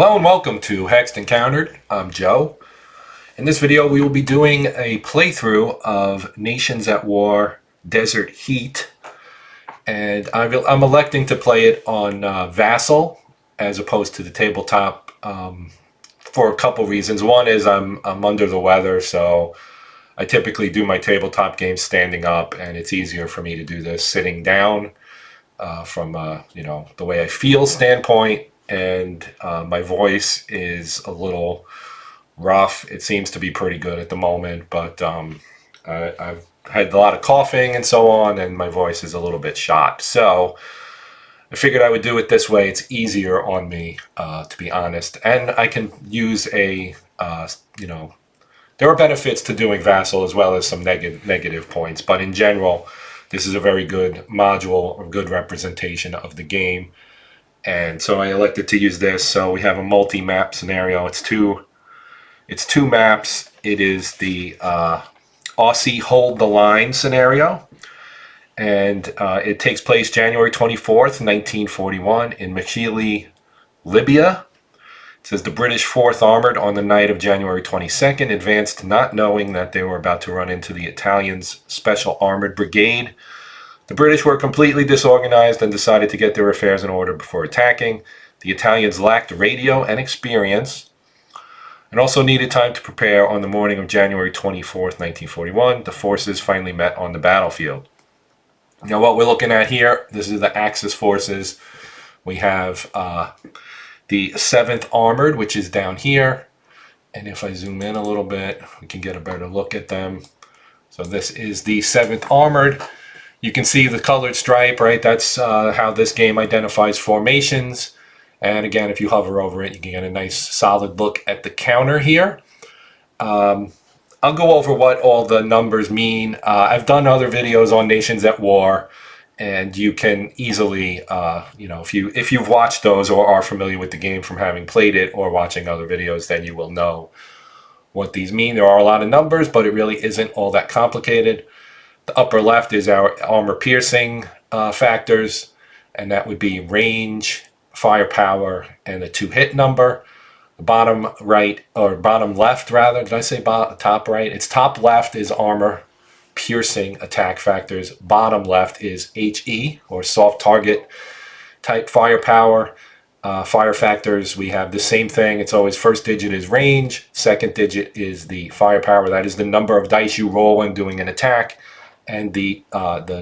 Hello and welcome to Hexed Encountered. I'm Joe. In this video we will be doing a playthrough of Nations at War Desert Heat, and I'm electing to play it on Vassal as opposed to the tabletop for a couple reasons. One is I'm under the weather, so I typically do my tabletop games standing up, and it's easier for me to do this sitting down from the way I feel standpoint. And my voice is a little rough. It seems to be pretty good at the moment, but I've had a lot of coughing and so on, and my voice is a little bit shot. So I figured I would do it this way. It's easier on me, to be honest, and I can use there are benefits to doing Vassal as well as some negative points, but in general, this is a very good module or good representation of the game. And so I elected to use this. So we have a multi-map scenario. It's two maps. It is the Aussie Hold The Line scenario. And it takes place January 24th, 1941 in Mekili, Libya. It says the British 4th Armored on the night of January 22nd advanced not knowing that they were about to run into the Italians' Special Armored Brigade. The British were completely disorganized and decided to get their affairs in order before attacking. The Italians lacked radio and experience and also needed time to prepare. On the morning of January 24th, 1941, the forces finally met on the battlefield. Now what we're looking at here, this is the Axis forces. We have the 7th Armored, which is down here. And if I zoom in a little bit, we can get a better look at them. So this is the 7th Armored. You can see the colored stripe, right? That's how this game identifies formations. And again, if you hover over it, you can get a nice solid look at the counter here. I'll go over what all the numbers mean. I've done other videos on Nations at War, and you can easily, if you've watched those or are familiar with the game from having played it or watching other videos, then you will know what these mean. There are a lot of numbers, but it really isn't all that complicated. The upper left is our armor piercing factors, and that would be range, firepower, and the 2-hit number. The bottom right, or bottom left rather, did I say top right? It's top left is armor piercing attack factors. Bottom left is HE, or soft target type firepower. Fire factors, we have the same thing. It's always first digit is range, second digit is the firepower. That is the number of dice you roll when doing an attack. And the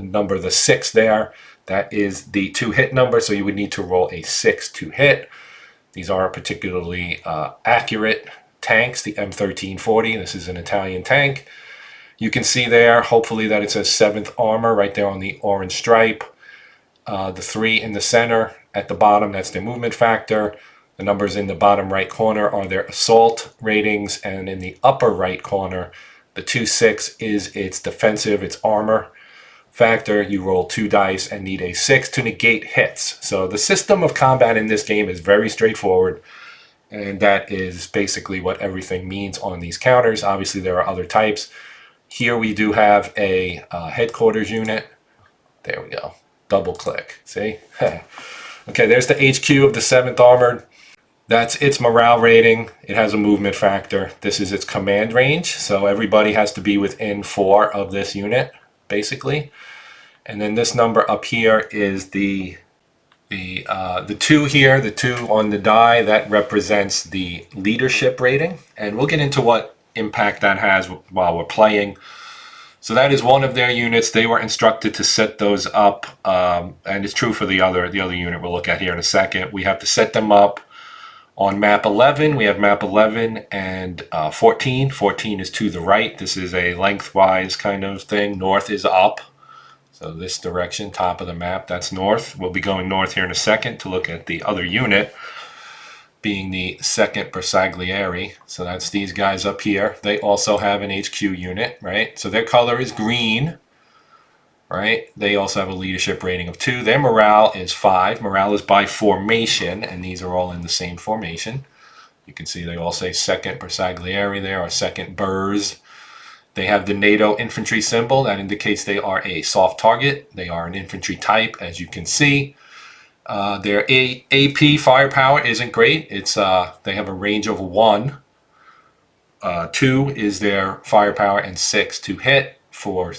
number, the 6 there, that is the 2-hit number, so you would need to roll a 6 to hit. These are particularly accurate tanks, the M1340. This is an Italian tank. You can see there, hopefully, that it says 7th Armor right there on the orange stripe. The 3 in the center at the bottom, that's their movement factor. The numbers in the bottom right corner are their assault ratings, and in the upper right corner, the 2-6 is its defensive, its armor factor. You roll 2 dice and need a 6 to negate hits. So the system of combat in this game is very straightforward, and that is basically what everything means on these counters. Obviously, there are other types. Here we do have a headquarters unit. There we go. Double click. See? Okay, there's the HQ of the 7th Armored. That's its morale rating. It has a movement factor. This is its command range. So everybody has to be within 4 of this unit, basically. And then this number up here is the 2 here, the 2 on the die. That represents the leadership rating. And we'll get into what impact that has while we're playing. So that is one of their units. They were instructed to set those up. And it's true for the other unit we'll look at here in a second. We have to set them up. On map 11, we have map 11 and 14. 14 is to the right. This is a lengthwise kind of thing. North is up. So this direction, top of the map, that's north. We'll be going north here in a second to look at the other unit, being the 2nd Bersaglieri. So that's these guys up here. They also have an HQ unit, right? So their color is green. Right? They also have a leadership rating of 2. Their morale is 5. Morale is by formation, and these are all in the same formation. You can see they all say 2nd Bersaglieri there, or 2nd Bers. They have the NATO infantry symbol. That indicates they are a soft target. They are an infantry type, as you can see. Their AP firepower isn't great. It's they have a range of 1. 2 is their firepower, and 6 to hit for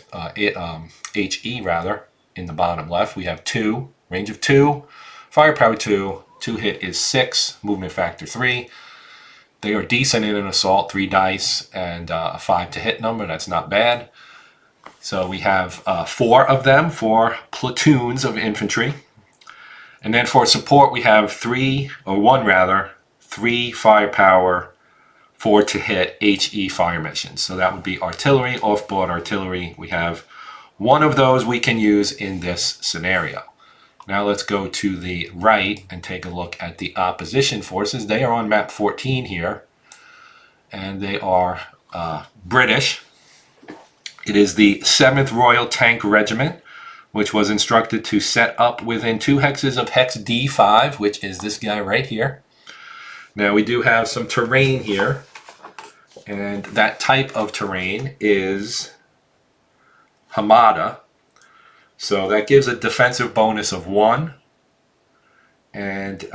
HE rather. In the bottom left, we have 2, range of 2, firepower 2, to hit is 6, movement factor 3. They are decent in an assault, 3 dice and a 5 to hit number. That's not bad. So we have 4 of them, 4 platoons of infantry. And then for support, we have 3 firepower, 4 to hit HE fire missions. So that would be artillery, off-board artillery. We have 1 of those we can use in this scenario. Now let's go to the right and take a look at the opposition forces. They are on map 14 here, and they are British. It is the 7th Royal Tank Regiment, which was instructed to set up within 2 hexes of hex D5, which is this guy right here. Now we do have some terrain here, and that type of terrain is Hamada. So that gives a defensive bonus of 1, and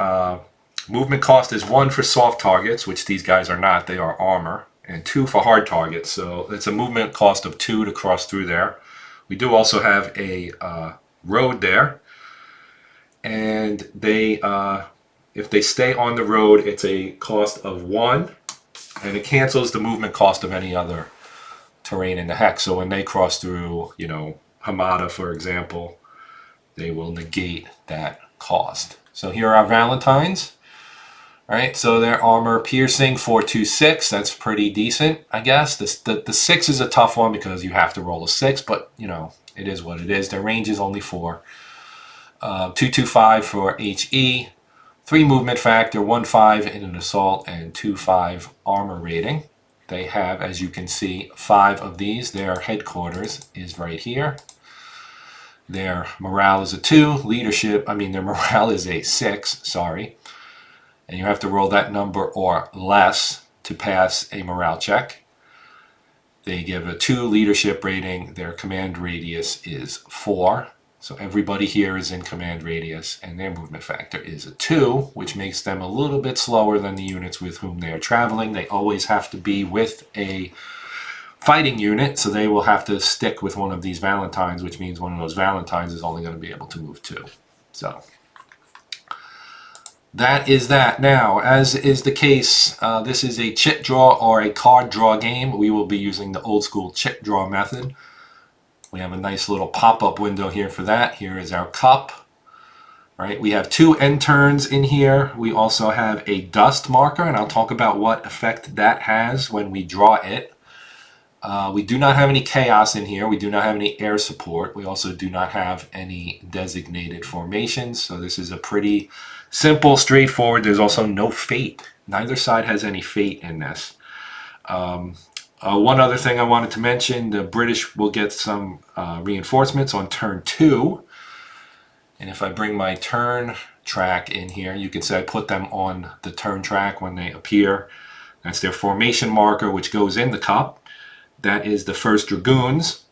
movement cost is 1 for soft targets, which these guys are not, they are armor, and 2 for hard targets. So it's a movement cost of 2 to cross through there. We do also have a road there, and they if they stay on the road, it's a cost of 1, and it cancels the movement cost of any other terrain in the hex. So when they cross through, you know, Hamada, for example, they will negate that cost. So here are our Valentines. All right, so their armor piercing 426. That's pretty decent, I guess. The 6 is a tough one because you have to roll a 6, but you know, it is what it is. Their range is only 4. 225 for HE, 3 movement factor, 1.5 in an assault, and 2.5 armor rating. They have, as you can see, 5 of these. Their headquarters is right here. Their morale is a 2. Their morale is a 6, sorry. And you have to roll that number or less to pass a morale check. They give a 2 leadership rating. Their command radius is 4. So everybody here is in command radius, and their movement factor is a 2, which makes them a little bit slower than the units with whom they are traveling. They always have to be with a fighting unit, so they will have to stick with one of these Valentines, which means one of those Valentines is only going to be able to move 2. So that is that. Now, as is the case, this is a chit draw or a card draw game. We will be using the old school chit draw method. We have a nice little pop-up window here for that. Here is our cup. Right, we have 2 end turns in here. We also have a dust marker, and I'll talk about what effect that has when we draw it. We do not have any chaos in here. We do not have any air support. We also do not have any designated formations. So this is a pretty simple, straightforward. There's also no fate. Neither side has any fate in this. One other thing I wanted to mention, the British will get some reinforcements on turn 2. And if I bring my turn track in here, you can say I put them on the turn track when they appear. That's their formation marker, which goes in the cup. That is the 1st Dragoons.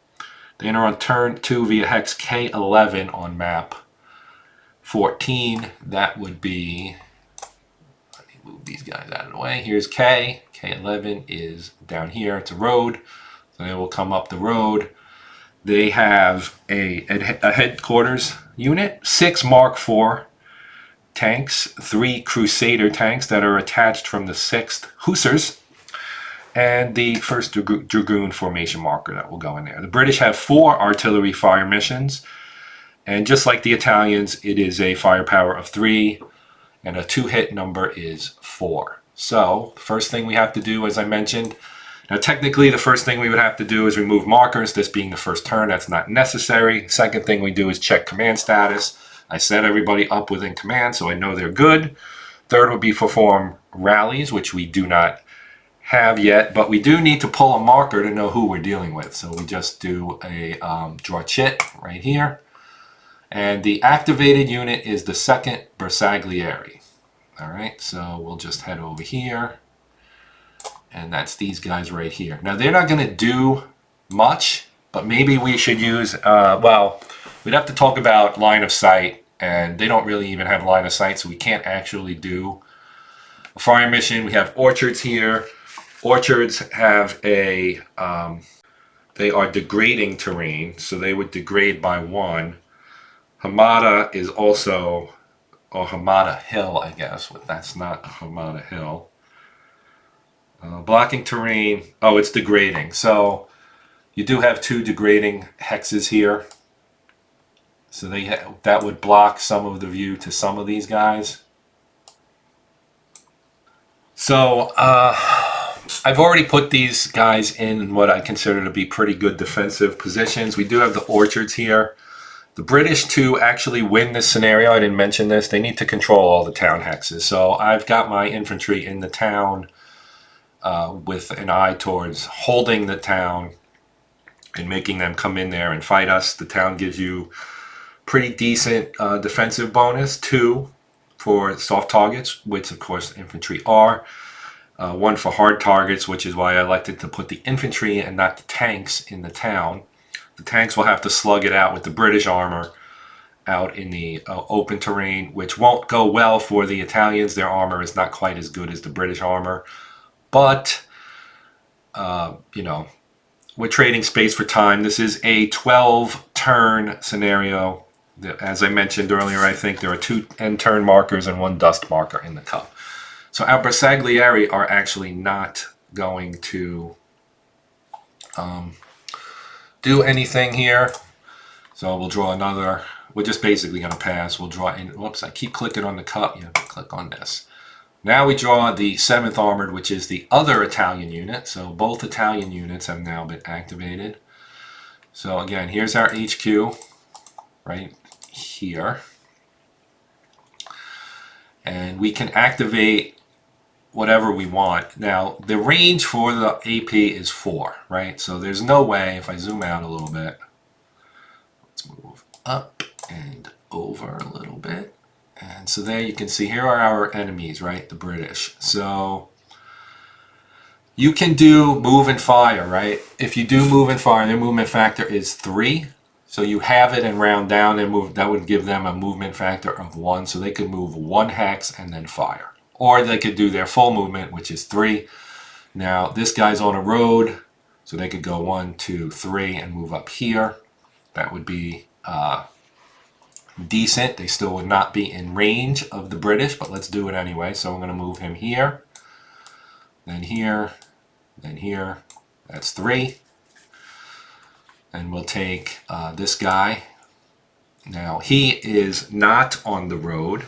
They enter on turn 2 via hex K11 on map 14. That would be, let me move these guys out of the way. Here's K. K11 is down here. It's a road. So they will come up the road. They have a headquarters unit, 6 Mark IV tanks, 3 Crusader tanks that are attached from the 6th Hussars, and the 1st Dragoon formation marker that will go in there. The British have 4 artillery fire missions, and just like the Italians, it is a firepower of 3, and a 2-hit number is 4. So, the first thing we have to do, as I mentioned, now technically the first thing we would have to do is remove markers, this being the first turn. That's not necessary. Second thing we do is check command status. I set everybody up within command so I know they're good. Third would be perform rallies, which we do not have yet, but we do need to pull a marker to know who we're dealing with. So we just do a draw chit right here. And the activated unit is the 2nd Bersaglieri. All right, so we'll just head over here. And that's these guys right here. Now, they're not going to do much, but maybe we should use, well, we'd have to talk about line of sight and they don't really even have line of sight, so we can't actually do a fire mission. We have orchards here. Orchards have they are degrading terrain, so they would degrade by 1. Hamada is also, or Hamada Hill, I guess, but that's not Hamada Hill. Blocking terrain, oh, it's degrading. So you do have 2 degrading hexes here. So that would block some of the view to some of these guys. So I've already put these guys in what I consider to be pretty good defensive positions. We do have the orchards here. The British, to actually win this scenario, I didn't mention this, they need to control all the town hexes. So I've got my infantry in the town with an eye towards holding the town and making them come in there and fight us. The town gives you pretty decent defensive bonus, 2 for soft targets, which of course infantry are. 1 for hard targets, which is why I elected to put the infantry and not the tanks in the town. The tanks will have to slug it out with the British armor out in the open terrain, which won't go well for the Italians. Their armor is not quite as good as the British armor. But, you know, we're trading space for time. This is a 12-turn scenario. As I mentioned earlier, I think there are 2 end turn markers and 1 dust marker in the cup. So our Bersaglieri are actually not going to do anything here. So we'll draw another. We're just basically going to pass. We'll draw in. Whoops, I keep clicking on the cup. You have to click on this. Now we draw the 7th Armored, which is the other Italian unit. So both Italian units have now been activated. So again, here's our HQ right here. And we can activate whatever we want. Now, the range for the AP is 4, right? So there's no way, if I zoom out a little bit, let's move up and over a little bit. And so there you can see, here are our enemies, right? The British. So you can do move and fire, right? If you do move and fire, their movement factor is 3. So you have it and round down and move. That would give them a movement factor of 1. So they could move 1 hex and then fire. Or they could do their full movement, which is 3. Now, this guy's on a road, so they could go 1, 2, 3 and move up here. That would be decent. They still would not be in range of the British, but let's do it anyway. So I'm going to move him here, then here, then here. That's 3. And we'll take this guy. Now, he is not on the road.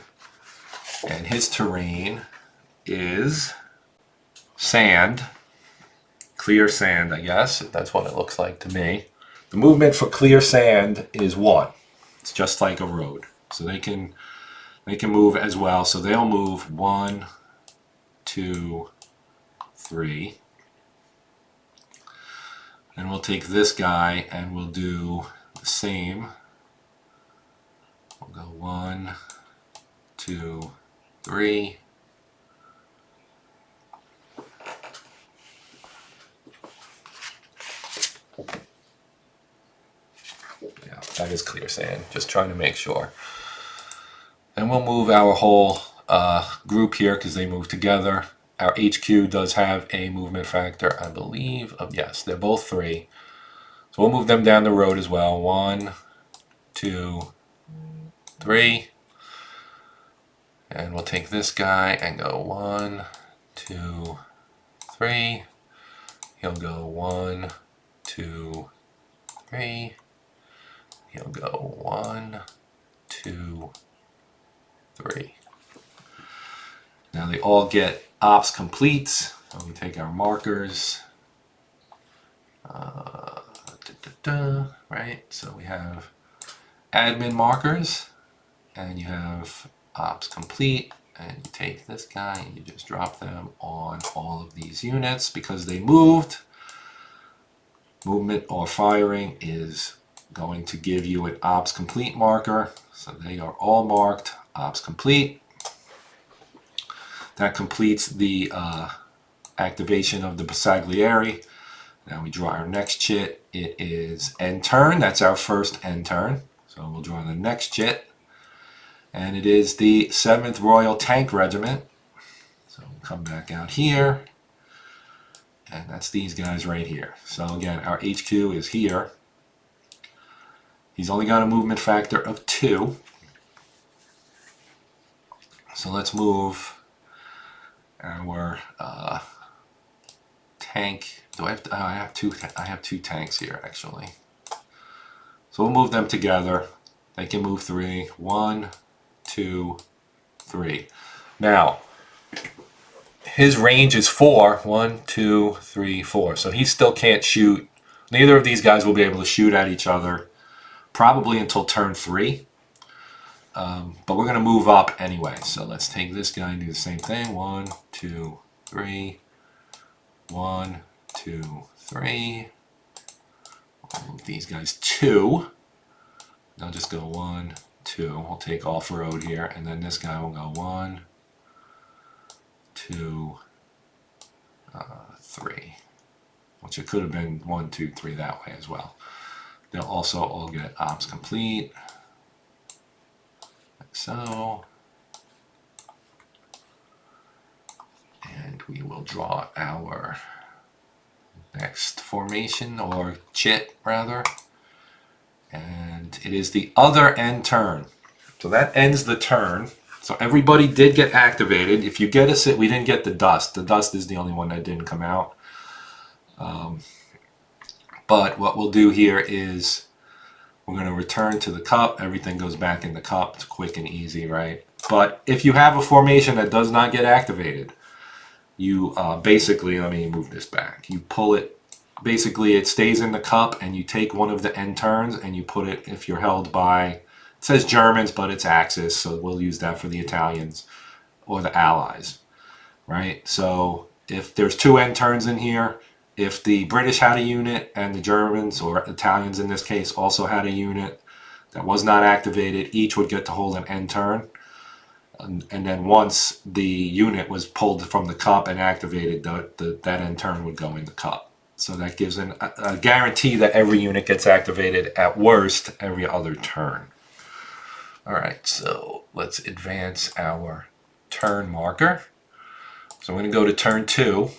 And his terrain is sand, clear sand, I guess. That's what it looks like to me. The movement for clear sand is 1. It's just like a road. So they can move as well. So they'll move 1, 2, 3. And we'll take this guy and we'll do the same. We'll go 1, 2, 3. Yeah, that is clear sand. Just trying to make sure. And we'll move our whole group here because they move together. Our HQ does have a movement factor, I believe, of, yes, they're both 3. So we'll move them down the road as well. 1, 2, 3. And we'll take this guy and go 1, 2, 3. He'll go 1, 2, 3. He'll go 1, 2, 3. Now they all get ops completes. So we take our markers. Right? So we have admin markers, and you have ops complete, and you take this guy and you just drop them on all of these units because they moved. Movement or firing is going to give you an ops complete marker. So they are all marked ops complete. That completes the activation of the Bersaglieri. Now we draw our next chit. It is end turn. That's our first end turn. So we'll draw the next chit. And it is the 7th Royal Tank Regiment. So we'll come back out here. And that's these guys right here. So again, our HQ is here. He's only got a movement factor of 2. So let's move our tank. Do I have? I have two. I have 2 tanks here actually. So we'll move them together. They can move 3. 1, 2, 3. Now, his range is 4. 1, 2, 3, 4. So he still can't shoot. Neither of these guys will be able to shoot at each other probably until turn 3. But we're going to move up anyway. So let's take this guy and do the same thing. 1, 2, 3. 1, 2, 3. I'll move these guys 2. I'll just go 1, 2. We'll take off-road here, and then this guy will go 1, 2, 3. Which it could have been 1, 2, 3 that way as well. They'll also all get ops complete. Like so. And we will draw our next formation, or chit rather. And it is the other end turn. So that ends the turn. So everybody did get activated. If you get a sit, we didn't get the dust. The dust is the only one that didn't come out. But what we'll do here is we're going to return to the cup. Everything goes back in the cup. It's quick and easy, right? But if you have a formation that does not get activated, you basically, let me move this back. You pull it, basically it stays in the cup, and you take one of the end turns and you put it, if you're held by, it says Germans, but it's Axis, so we'll use that for the Italians or the Allies, right? So if there's 2 end turns in here, if the British had a unit and the Germans, or Italians in this case, also had a unit that was not activated, each would get to hold an end turn. And then once the unit was pulled from the cup and activated, that end turn would go in the cup. So that gives a guarantee that every unit gets activated, at worst every other turn. Alright, so let's advance our turn marker. So I'm going to go to turn 2.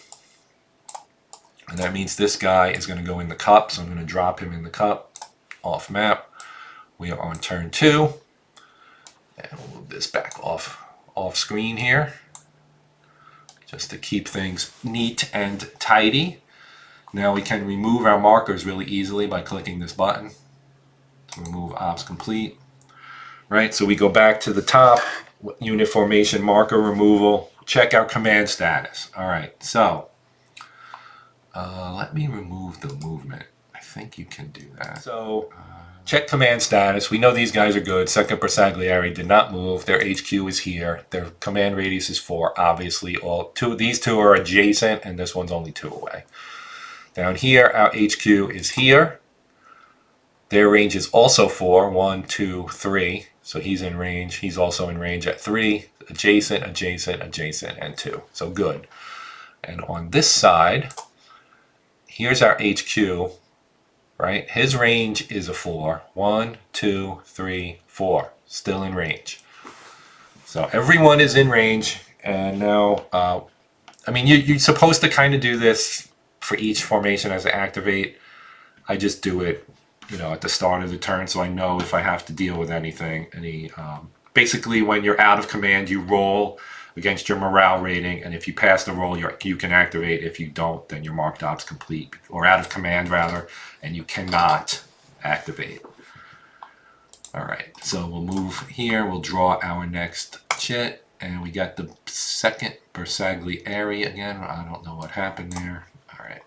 And that means this guy is going to go in the cup. So I'm going to drop him in the cup, off map. We are on turn 2. And we'll move this back off screen here, just to keep things neat and tidy. Now we can remove our markers really easily by clicking this button. Remove ops complete. Right, so we go back to the top, unit formation, marker removal, check our command status. All right, so let me remove the movement. I think you can do that. So check command status. We know these guys are good. 2nd Bersaglieri did not move. Their HQ is here. Their command radius is 4. Obviously, these two are adjacent, and this one's only 2 away. Down here, our HQ is here. Their range is also 4. 1, 2, 3. So he's in range. He's also in range at 3. Adjacent, adjacent, adjacent, and 2. So good. And on this side, here's our HQ. Right? His range is a 4. 1, 2, 3, 4. Still in range. So everyone is in range. And now, I mean, you're supposed to kind of do this for each formation as I activate. I just do it, you know, at the start of the turn, so I know if I have to deal with anything. Basically, when you're out of command, you roll against your morale rating, and if you pass the roll, you can activate. If you don't, then you're marked ops complete, or out of command rather, and you cannot activate. All right, so we'll move here. We'll draw our next chit, and we got the 2nd Bersaglieri again. I don't know what happened there. All right.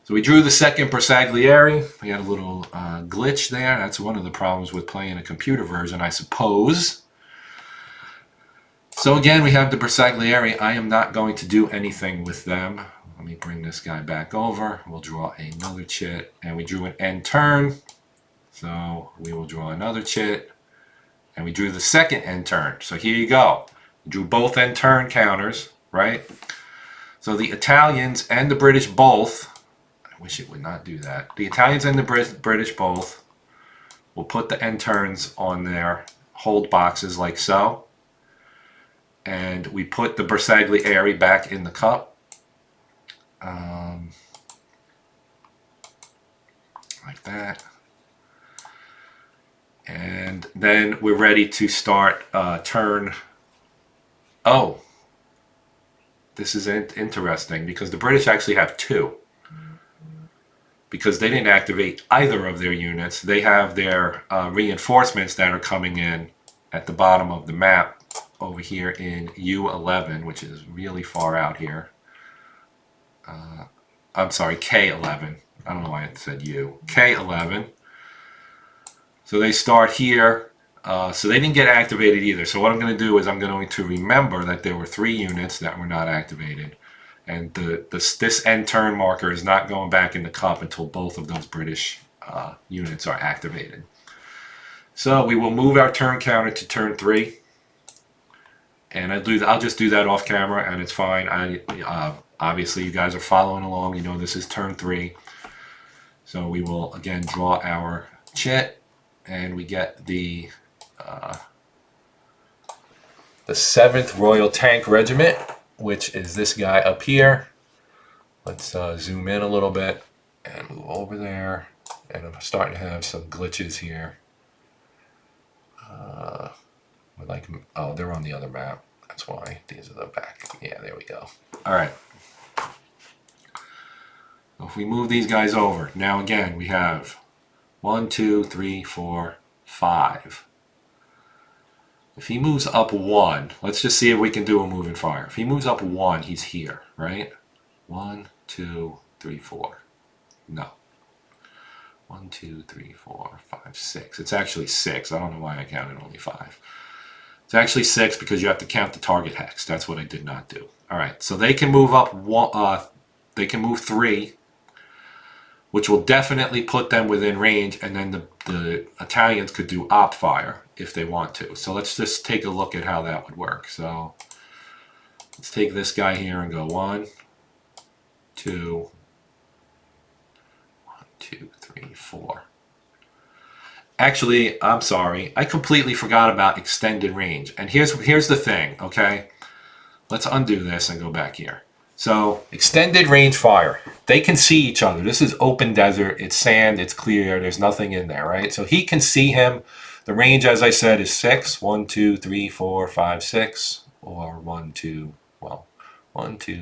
So we drew the 2nd Bersaglieri. We had a little glitch there. That's one of the problems with playing a computer version, I suppose. So again, we have the Bersaglieri. I am not going to do anything with them. Let me bring this guy back over. We'll draw another chit. And we drew an end turn. So we will draw another chit. And we drew the 2nd end turn. So here you go. We drew both end turn counters, right? So the Italians and the British both, I wish it would not do that. The Italians and the British both will put the end turns on their hold boxes like so. And we put the Bersaglieri back in the cup. Like that. And then we're ready to start turn. Oh, this is interesting because the British actually have two. Because they didn't activate either of their units. They have their reinforcements that are coming in at the bottom of the map over here in U11, which is really far out here. I'm sorry, K11. I don't know why I said U. K11. So they start here. So they didn't get activated either. So what I'm going to do is I'm going to remember that there were 3 units that were not activated. And this end turn marker is not going back in the cup until both of those British units are activated. So we will move our turn counter to turn 3. And I'll just do that off camera, and it's fine. Obviously, you guys are following along. You know this is turn 3. So we will, again, draw our chit, and we get the 7th Royal Tank Regiment, which is this guy up here. Let's zoom in a little bit and move over there. And I'm starting to have some glitches here. Oh, they're on the other map. That's why. These are the back. Yeah, there we go. All right. So if we move these guys over, now again, we have 1, 2, 3, 4, 5. If he moves up 1, let's just see if we can do a move and fire. If he moves up 1, he's here, right? 1, 2, 3, 4. No. 1, 2, 3, 4, 5, 6. It's actually 6. I don't know why I counted only 5. It's actually 6 because you have to count the target hex. That's what I did not do. All right, so they can move up 1. They can move 3, which will definitely put them within range, and then the Italians could do op fire if they want to. So let's just take a look at how that would work. So let's take this guy here and go 1, 2, 1, 2, 3, 4. Actually, I'm sorry. I completely forgot about extended range. And here's the thing, okay? Let's undo this and go back here. So, extended range fire. They can see each other. This is open desert. It's sand. It's clear. There's nothing in there, right? So he can see him. The range, as I said, is 6. 1, 2, 3, 4, 5, 6. Or 1, 2,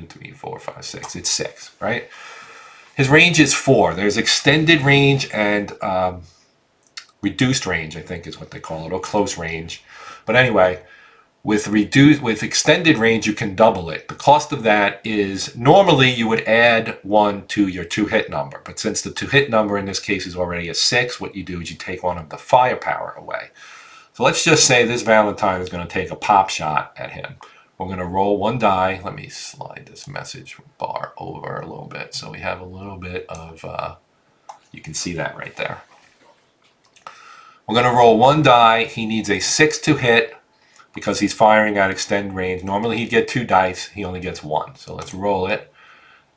3, 4, 5, 6. It's 6, right? His range is 4. There's extended range and reduced range, I think is what they call it, or close range. But anyway, with extended range, you can double it. The cost of that is, normally you would add 1 to your 2-hit number. But since the 2-hit number in this case is already a 6, what you do is you take 1 of the firepower away. So let's just say this Valentine is going to take a pop shot at him. We're going to roll 1 die. Let me slide this message bar over a little bit so we have a little bit of, you can see that right there. We're going to roll 1 die. He needs a 6 to hit because he's firing at extended range. Normally he'd get 2 dice. He only gets 1. So let's roll it.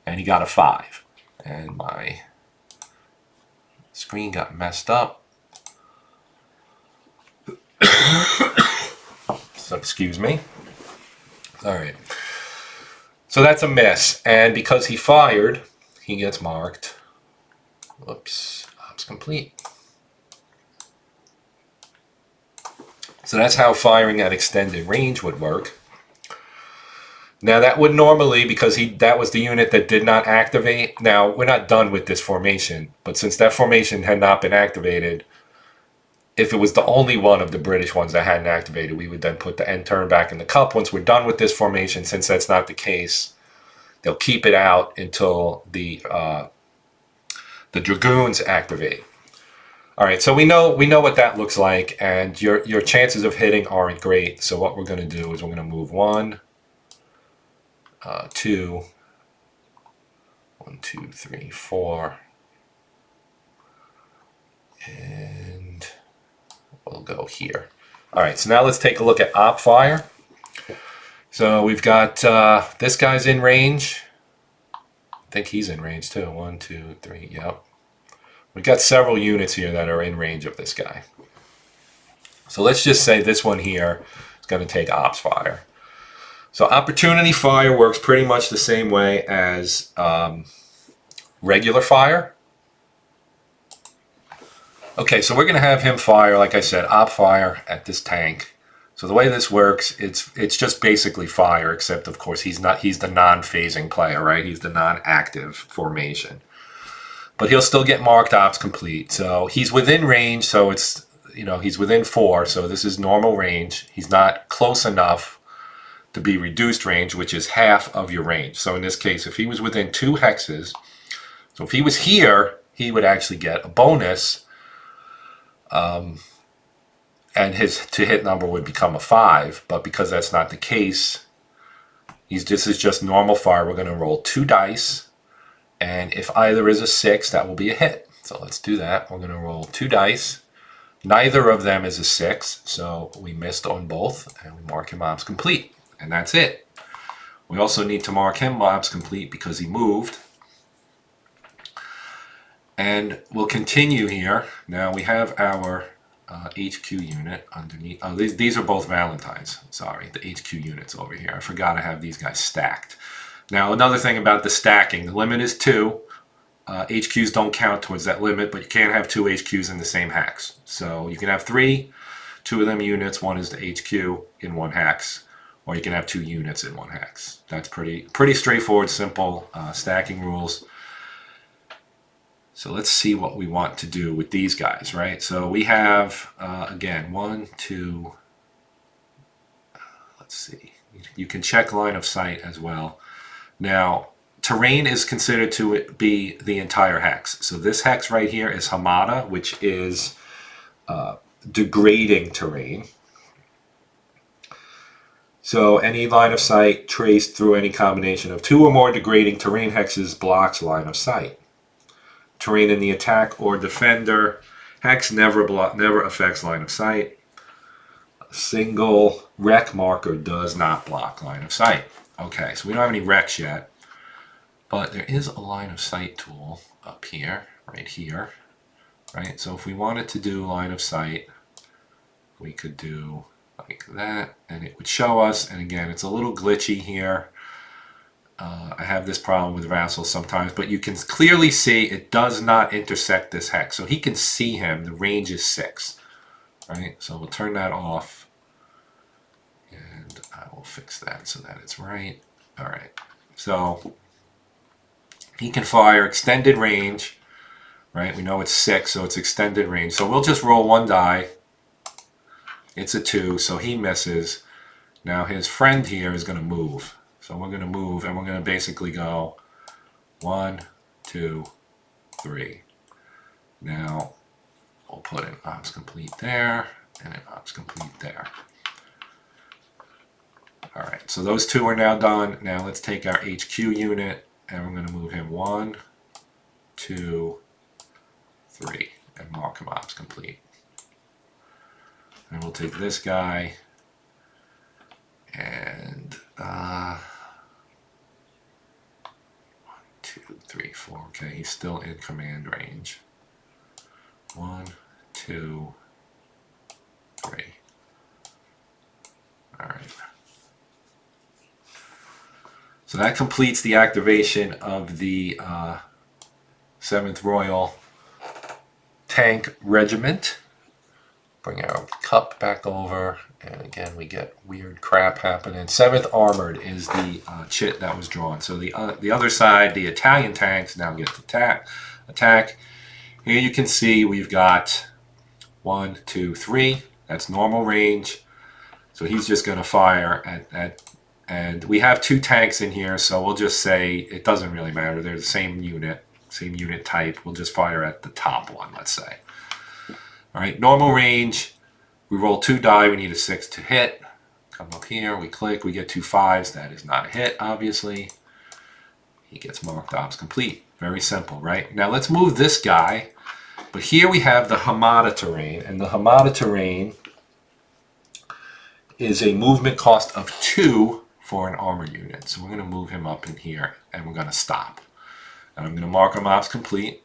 And he got a 5. And my screen got messed up. So excuse me. All right. So that's a miss. And because he fired, he gets marked. Whoops. Ops complete. So that's how firing at extended range would work. Now that would normally, because that was the unit that did not activate. Now we're not done with this formation, but since that formation had not been activated, if it was the only one of the British ones that hadn't activated, we would then put the end turn back in the cup. Once we're done with this formation, since that's not the case, they'll keep it out until the Dragoons activate. All right, so we know what that looks like, and your chances of hitting aren't great. So what we're going to do is we're going to move 1, 2, 1, 2, 3, 4, and we'll go here. All right, so now let's take a look at op fire. So we've got this guy's in range. I think he's in range too. 1, 2, 3. Yep. We've got several units here that are in range of this guy. So let's just say this one here is going to take ops fire. So opportunity fire works pretty much the same way as regular fire. Okay, so we're going to have him fire, like I said, op fire at this tank. So the way this works, it's just basically fire, except of course he's the non-phasing player, right? He's the non-active formation. But he'll still get marked ops complete. So he's within range, so it's, he's within 4, so this is normal range. He's not close enough to be reduced range, which is half of your range. So in this case, if he was within 2 hexes, so if he was here, he would actually get a bonus, and his to hit number would become a 5. But because that's not the case, this is just normal fire. We're going to roll 2 dice, and if either is a 6, that will be a hit. So let's do that. We're going to roll 2 dice. Neither of them is a 6, so we missed on both, and we mark him ops complete. And that's it. We also need to mark him ops complete because he moved. And we'll continue here. Now we have our HQ unit underneath. Oh, these are both Valentines. Sorry, the HQ units over here. I forgot I have these guys stacked. Now another thing about the stacking, the limit is 2. HQs don't count towards that limit, but you can't have 2 HQs in the same hex. So you can have 3, 2 of them units, one is the HQ in 1 hex, or you can have 2 units in 1 hex. That's pretty straightforward, simple stacking rules. So let's see what we want to do with these guys, right? So we have, again, 1, 2, let's see. You can check line of sight as well. Now, terrain is considered to be the entire hex. So this hex right here is Hamada, which is degrading terrain. So any line of sight traced through any combination of 2 or more degrading terrain hexes blocks line of sight. Terrain in the attack or defender hex never affects line of sight. A single wreck marker does not block line of sight. Okay, so we don't have any wrecks yet, but there is a line of sight tool up here, right here, right? So if we wanted to do line of sight, we could do like that, and it would show us. And again, it's a little glitchy here. I have this problem with vassals sometimes, but you can clearly see it does not intersect this hex. So he can see him. The range is 6, right? So we'll turn that off, and I will fix that so that it's right. All right. So he can fire extended range, right? We know it's 6, so it's extended range. So we'll just roll 1 die. It's a 2, so he misses. Now his friend here is going to move. So we're going to move, and we're going to basically go 1, 2, 3. Now we'll put an ops complete there and an ops complete there. All right, so those 2 are now done. Now let's take our HQ unit, and we're going to move him 1, 2, 3, and mark him ops complete. And we'll take this guy and 1, 2, 3, 4. Okay, he's still in command range. 1, 2, 3. All right. So that completes the activation of the 7th Royal Tank Regiment. Bring our cup back over, and again we get weird crap happening. 7th Armored is the chit that was drawn. So the other side, the Italian tanks now get to attack. Here you can see we've got 1, 2, 3. That's normal range. So he's just going to fire at, and we have 2 tanks in here, so we'll just say it doesn't really matter. They're the same unit type. We'll just fire at the top one, let's say. All right, normal range, we roll 2 die, we need a 6 to hit. Come up here, we click, we get 2 5s. That is not a hit, obviously. He gets marked ops complete. Very simple, right? Now let's move this guy. But here we have the Hamada terrain, and the Hamada terrain is a movement cost of 2 for an armor unit. So we're going to move him up in here, and we're going to stop. And I'm going to mark him ops complete.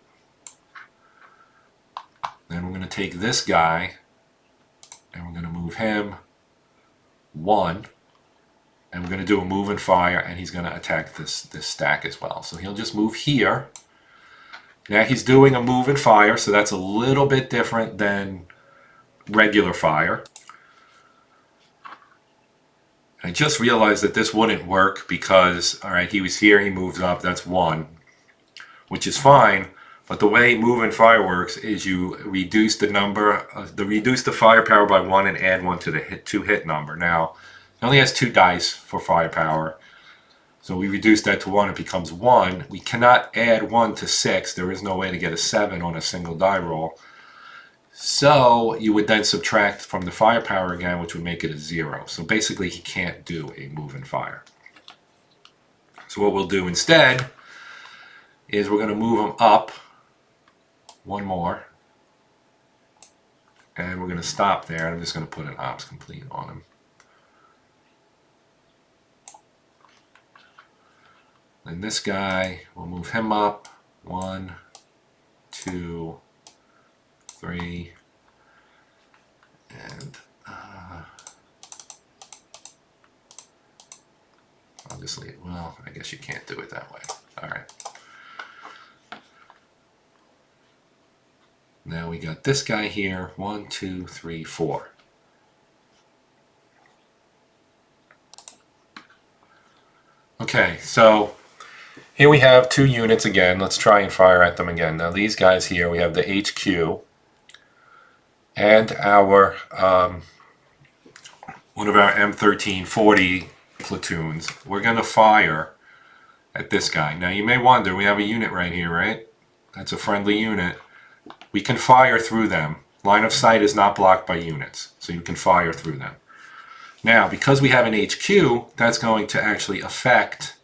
Then we're going to take this guy, and we're going to move him 1, and we're going to do a move and fire, and he's going to attack this stack as well. So he'll just move here. Now he's doing a move and fire, so that's a little bit different than regular fire. I just realized that this wouldn't work because, all right, he was here, he moves up, that's 1, which is fine. But the way move and fire works is you reduce the number, reduce the firepower by 1 and add 1 to the hit number. Now, it only has 2 dice for firepower, so we reduce that to 1. It becomes 1. We cannot add 1 to 6. There is no way to get a 7 on a single die roll. So you would then subtract from the firepower again, which would make it a 0. So basically, he can't do a move and fire. So what we'll do instead is we're going to move him up 1 more, and we're going to stop there. I'm just going to put an ops complete on him. And this guy, we'll move him up 1, 2, 3, and I'll just leave. Well, I guess you can't do it that way. All right. Now we got this guy here, 1, 2, 3, 4. Okay, so here we have 2 units again. Let's try and fire at them again. Now these guys here, we have the HQ and our one of our M1340 platoons. We're going to fire at this guy. Now you may wonder, we have a unit right here, right? That's a friendly unit. We can fire through them. Line of sight is not blocked by units, so you can fire through them. Now, because we have an HQ, that's going to actually affect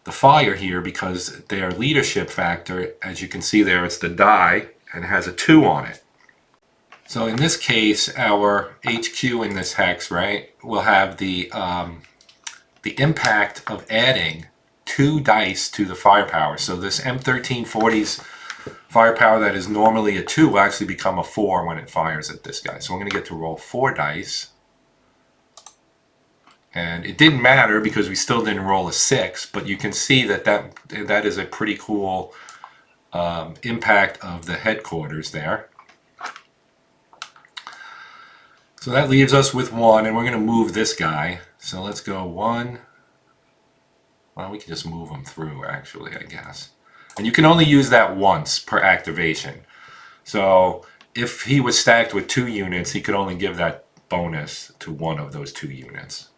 the fire here because their leadership factor, as you can see there, it's the die and it has a 2 on it. So in this case, our HQ in this hex, right, will have the impact of adding 2 dice to the firepower. So this M1340's firepower that is normally a 2 will actually become a 4 when it fires at this guy. So I'm going to get to roll 4 dice. And it didn't matter because we still didn't roll a 6, but you can see that that is a pretty cool impact of the headquarters there. So that leaves us with 1, and we're going to move this guy. So let's go 1. Well, we can just move him through, actually, I guess. And you can only use that once per activation. So if he was stacked with 2 units, he could only give that bonus to 1 of those 2 units.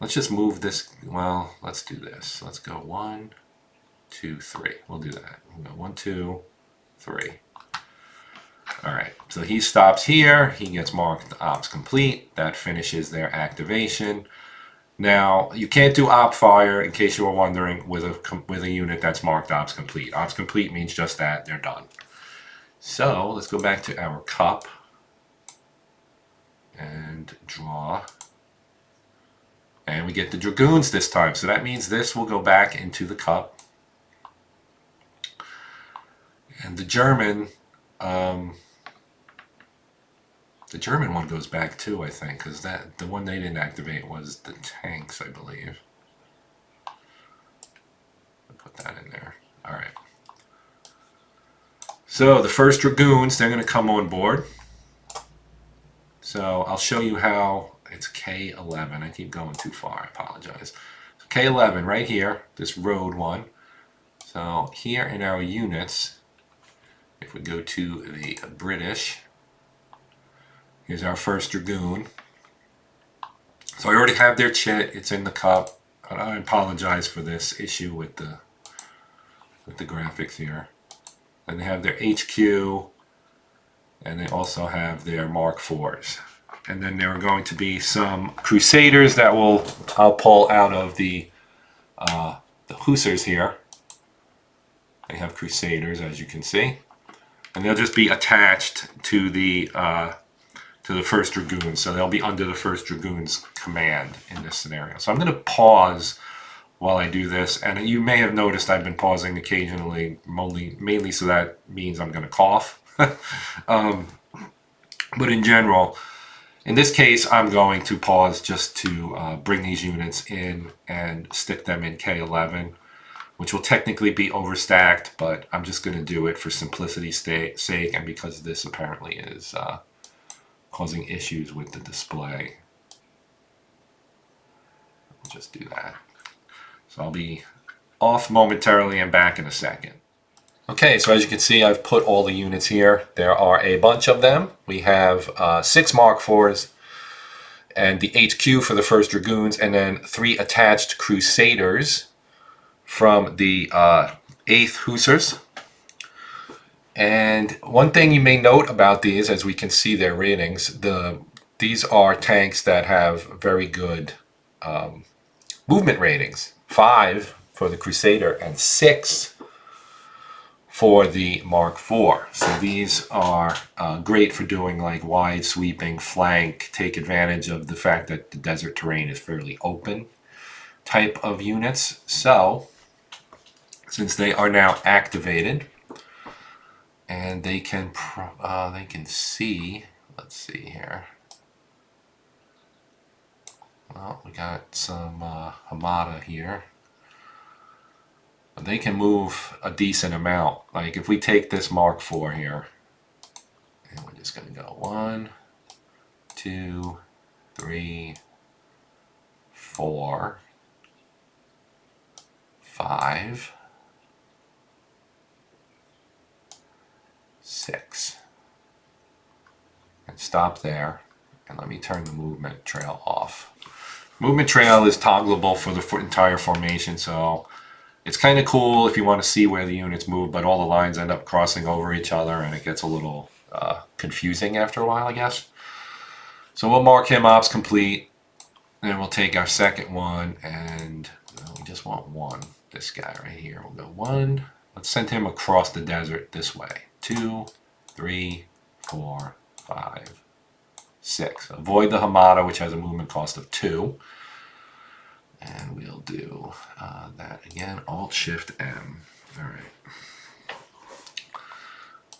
Let's just move this. Well, let's do this. Let's go 1, 2, 3. We'll do that. We'll go 1, 2, 3. All right. So he stops here. He gets marked ops complete. That finishes their activation. Now, you can't do op fire, in case you were wondering, with a unit that's marked ops complete. Ops complete means just that. They're done. So let's go back to our cup and draw. And we get the Dragoons this time. So that means this will go back into the cup. And the German one goes back too, I think, because the one they didn't activate was the tanks, I believe. I'll put that in there. All right. So the first Dragoons, they're going to come on board. So I'll show you how. It's K11. I keep going too far. I apologize. So K11 right here, this road one. So here in our units, if we go to the British, here's our first Dragoon. So I already have their chit. It's in the cup. I apologize for this issue with the graphics here. And they have their HQ, and they also have their Mark IVs. And then there are going to be some Crusaders that I'll pull out of the Hussars here. They have Crusaders, as you can see, and they'll just be attached to the first Dragoons. So they'll be under the first Dragoon's command in this scenario. So I'm going to pause while I do this, and you may have noticed I've been pausing occasionally, mainly so that means I'm going to cough. But in general, in this case, I'm going to pause just to bring these units in and stick them in K11, which will technically be overstacked, but I'm just going to do it for simplicity's sake and because this apparently is causing issues with the display. I'll just do that. So I'll be off momentarily and back in a second. Okay, so as you can see, I've put all the units here. There are a bunch of them. We have 6 Mark IVs and the HQ for the 1st Dragoons, and then 3 attached Crusaders from the 8th Hussars. And one thing you may note about these, as we can see their ratings, these are tanks that have very good movement ratings. 5 for the Crusader and 6 for the Mark IV. So these are great for doing like wide sweeping flank, take advantage of the fact that the desert terrain is fairly open type of units. So since they are now activated and they can see, let's see here. Well, we got some Hamada here. They can move a decent amount. Like if we take this Mark IV here, and we're just going to go 1, 2, 3, 4, 5, 6. And stop there. And let me turn the movement trail off. Movement trail is toggleable for the entire formation, so it's kind of cool if you want to see where the units move, but all the lines end up crossing over each other and it gets a little confusing after a while, I guess. So we'll mark him ops complete, and we'll take our second one, and we just want 1. This guy right here. We'll go 1. Let's send him across the desert this way. 2, 3, 4, 5, 6. Avoid the Hamada, which has a movement cost of 2. And we'll do that again. Alt-Shift-M. All right.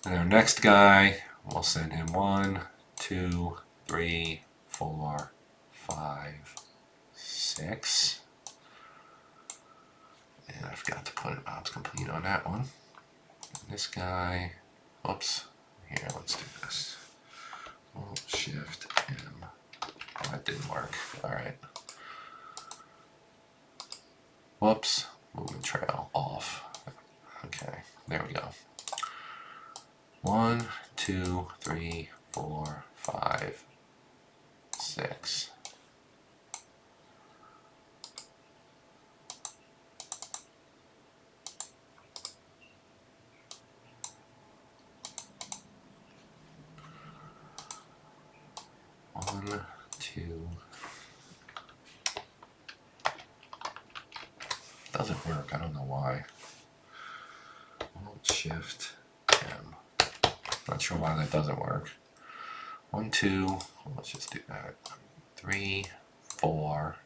And our next guy, we'll send him 1, 2, 3, 4, 5, 6. And I forgot to put an ops complete on that one. And this guy, oops. Here, let's do this. Alt-Shift-M. Oh, that didn't work. All right. Whoops, movement trail off. Okay, there we go. 1, 2, 3, 4, 5, 6. One, two. Doesn't work. I don't know why. Alt-Shift-M. Not sure why that doesn't work. 1, 2. Let's just do that. 3, 4,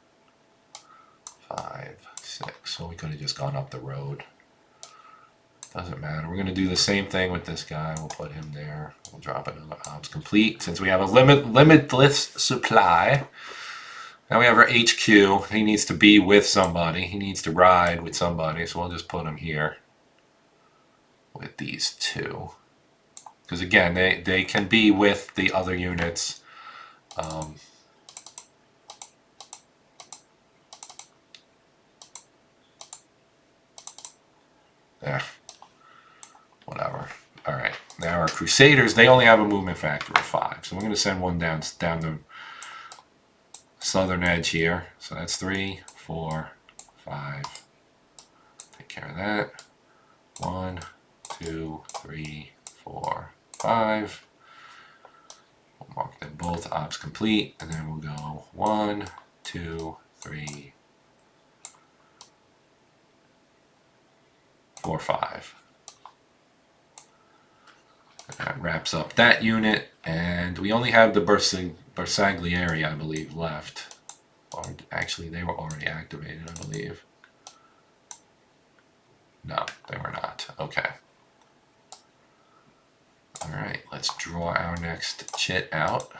5, 6. So we could have just gone up the road. Doesn't matter. We're going to do the same thing with this guy. We'll put him there. We'll drop another ops complete since we have a limitless supply. Now we have our HQ. He needs to be with somebody. He needs to ride with somebody. So we'll just put him here with these 2. Because again, they can be with the other units. There. Whatever. All right. Now our Crusaders, they only have a movement factor of 5. So we're going to send one down the southern edge here. So that's 3, 4, 5. Take care of that. 1, 2, 3, 4, 5. We'll mark them both ops complete, and then we'll go 1, 2, 3, 4, 5. That wraps up that unit, and we only have the Bersaglieri, I believe, left. Or actually, they were already activated, I believe. No, they were not. Okay. All right, let's draw our next chit out.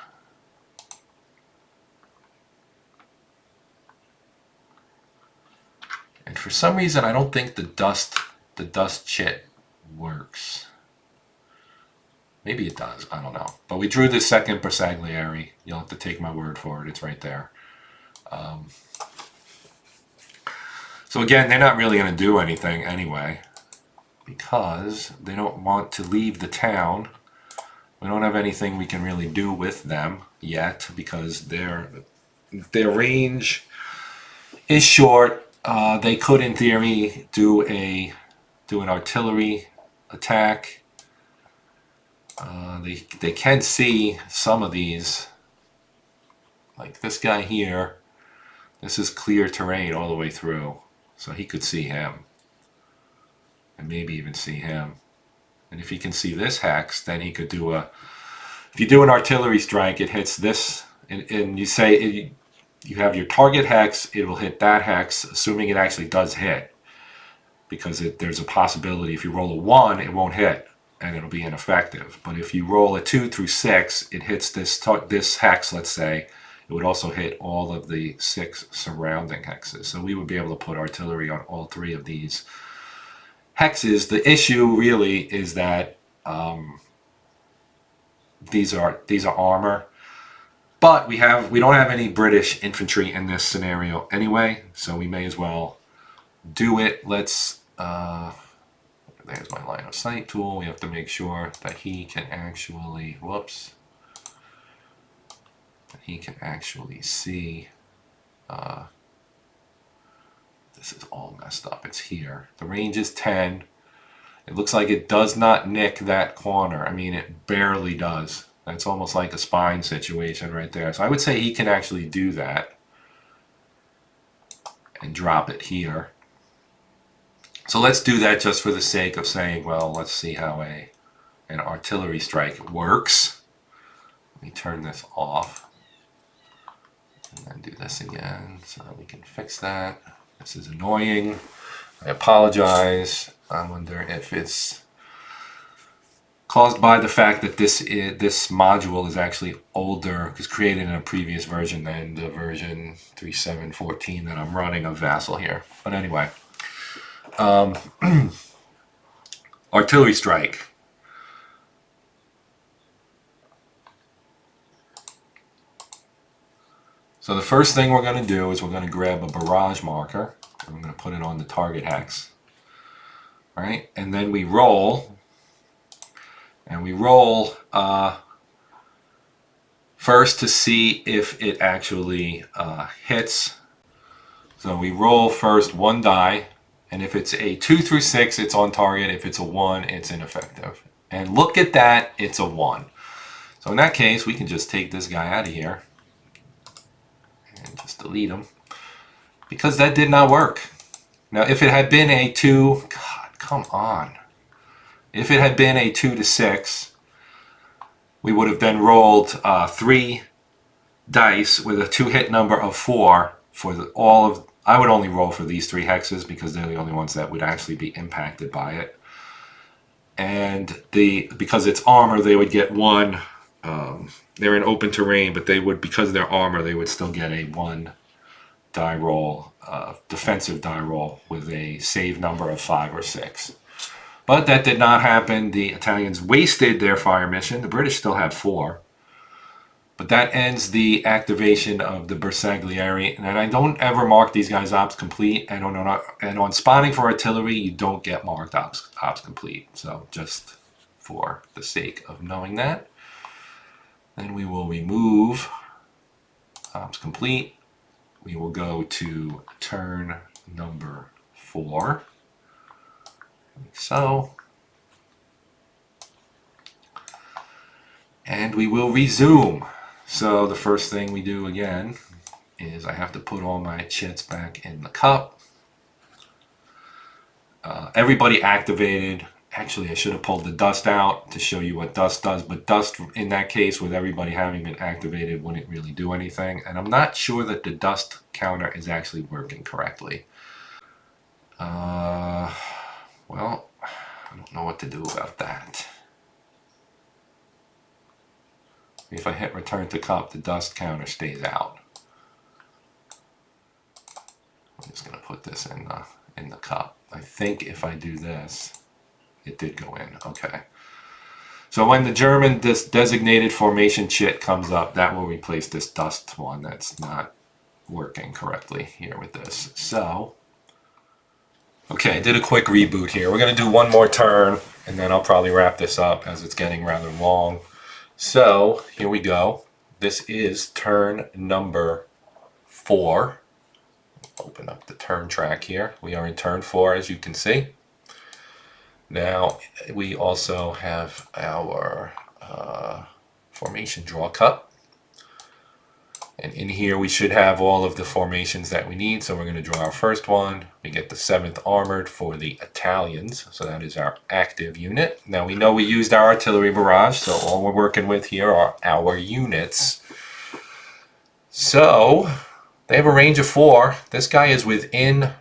And for some reason, I don't think the dust chit works. Maybe it does, I don't know. But we drew the second Bersaglieri. You'll have to take my word for it, it's right there. So again, they're not really going to do anything anyway, because they don't want to leave the town. We don't have anything we can really do with them yet, because their range is short. They could, in theory, do an artillery attack. They can see some of these, like this guy here. This is clear terrain all the way through, so he could see him, and maybe even see him. And if he can see this hex, then he could do a. If you do an artillery strike, it hits this, and you say you have your target hex. It will hit that hex, assuming it actually does hit, because there's a possibility if you roll a 1, it won't hit, and it'll be ineffective. But if you roll a 2 through 6, it hits this hex, let's say. It would also hit all of the 6 surrounding hexes. So we would be able to put artillery on all 3 of these hexes. The issue really is that these are armor, but we don't have any British infantry in this scenario anyway, so we may as well do it. Let's there's my line of sight tool. We have to make sure that he can actually see. This is all messed up. It's here. The range is 10. It looks like it does not nick that corner. I mean, it barely does. That's almost like a spine situation right there. So I would say he can actually do that and drop it here. So let's do that just for the sake of saying, well, let's see how an artillery strike works. Let me turn this off and then do this again so that we can fix that. This is annoying. I apologize. I wonder if it's caused by the fact that this module is actually older, because created in a previous version than the version 3.7.14 that I'm running of Vassal here. But anyway, artillery strike. So the first thing we're going to do is we're going to grab a barrage marker, and we're going to put it on the target hex. All right, and then we roll. And we roll first to see if it actually hits. So we roll first 1 die, and if it's a 2 through 6, it's on target. If it's a 1, it's ineffective. And look at that, it's a 1. So in that case, we can just take this guy out of here and just delete him, because that did not work. Now, if it had been a 2, God, come on. If it had been a 2 to 6, we would have then rolled 3 dice with a 2-hit number of 4 for I would only roll for these 3 hexes because they're the only ones that would actually be impacted by it. And because it's armor, they would get 1. They're in open terrain, but they would, because they're armor, they would still get a 1 die roll, defensive die roll with a save number of 5 or 6. But that did not happen. The Italians wasted their fire mission. The British still have 4. But that ends the activation of the Bersaglieri. And I don't ever mark these guys ops complete. And on spawning for artillery, you don't get marked ops complete. So just for the sake of knowing that. Then we will remove ops complete. We will go to turn number 4. Like so. And we will resume. So the first thing we do again is I have to put all my chits back in the cup. Everybody activated. Actually, I should have pulled the dust out to show you what dust does, but dust in that case, with everybody having been activated, wouldn't really do anything. And I'm not sure that the dust counter is actually working correctly. Well, I don't know what to do about that. If I hit return to cup, the dust counter stays out. I'm just going to put this in the cup. I think if I do this, it did go in. Okay. So when the German designated formation chit comes up, that will replace this dust one that's not working correctly here with this. So, okay, I did a quick reboot here. We're going to do one more turn, and then I'll probably wrap this up as it's getting rather long. So, here we go. This is turn number 4. Open up the turn track here. We are in turn 4, as you can see. Now, we also have our formation draw cup. And in here, we should have all of the formations that we need. So we're going to draw our first one. We get the 7th Armored for the Italians. So that is our active unit. Now, we know we used our artillery barrage. So all we're working with here are our units. So they have a range of 4. This guy is within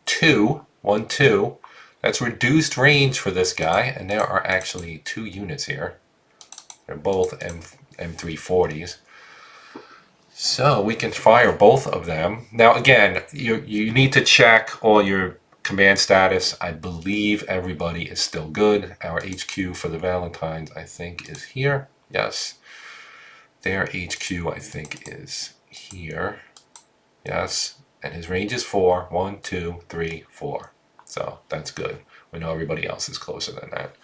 2. 1, 2. That's reduced range for this guy, and there are actually 2 units here. They're both M340s. So we can fire both of them. Now again, you need to check all your command status. I believe everybody is still good. Our HQ for the Valentines, I think, is here. Yes. Their HQ, I think, is here. Yes. And his range is 4. 1, 2, 3, 4. So that's good. We know everybody else is closer than that.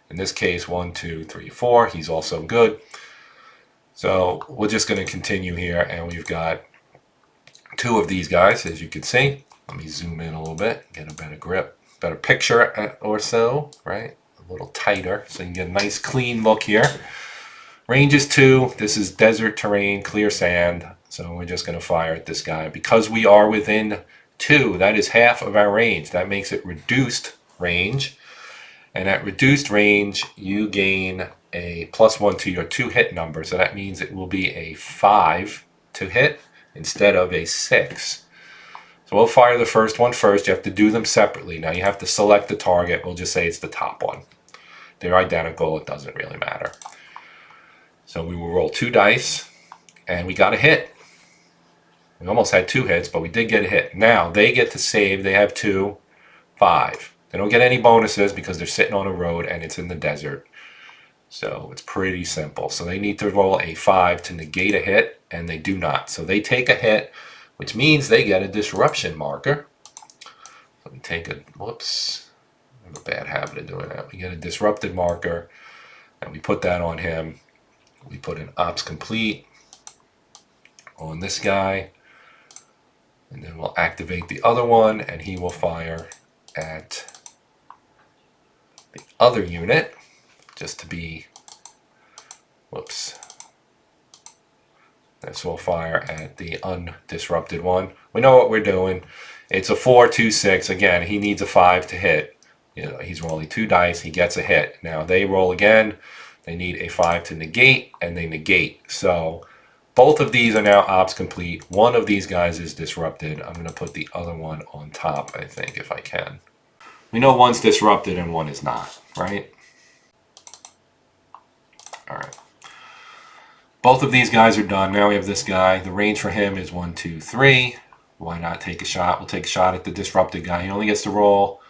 In this case, 1, 2, 3, 4. He's also good. So we're just going to continue here, and we've got 2 of these guys, as you can see. Let me zoom in a little bit, get a better grip, better picture or so, right? A little tighter, so you can get a nice clean look here. Range is 2. This is desert terrain, clear sand. So we're just going to fire at this guy. Because we are within 2, that is half of our range. That makes it reduced range. And at reduced range, you gain a +1 to your 2 hit number. So that means it will be a 5 to hit instead of a 6. So we'll fire the first one first. You have to do them separately. Now you have to select the target. We'll just say it's the top one. They're identical. It doesn't really matter. So we will roll 2 dice, and we got a hit. We almost had 2 hits, but we did get a hit. Now they get to save. They have 2, 5. They don't get any bonuses because they're sitting on a road and it's in the desert. So it's pretty simple. So they need to roll a 5 to negate a hit, and they do not. So they take a hit, which means they get a disruption marker. Let me take a, whoops, I have a bad habit of doing that. We get a disrupted marker, and we put that on him. We put an ops complete on this guy. And then we'll activate the other one, and he will fire at the other unit, just to be, whoops. This will fire at the undisrupted one. We know what we're doing. It's a 4, 2, 6. Again, he needs a 5 to hit. You know, he's rolling 2 dice. He gets a hit. Now they roll again. They need a 5 to negate, and they negate. So both of these are now ops complete. One of these guys is disrupted. I'm going to put the other one on top, I think, if I can. We know one's disrupted and one is not, right? All right. Both of these guys are done. Now we have this guy. The range for him is 1, 2, 3. Why not take a shot? We'll take a shot at the disrupted guy. He only gets to roll.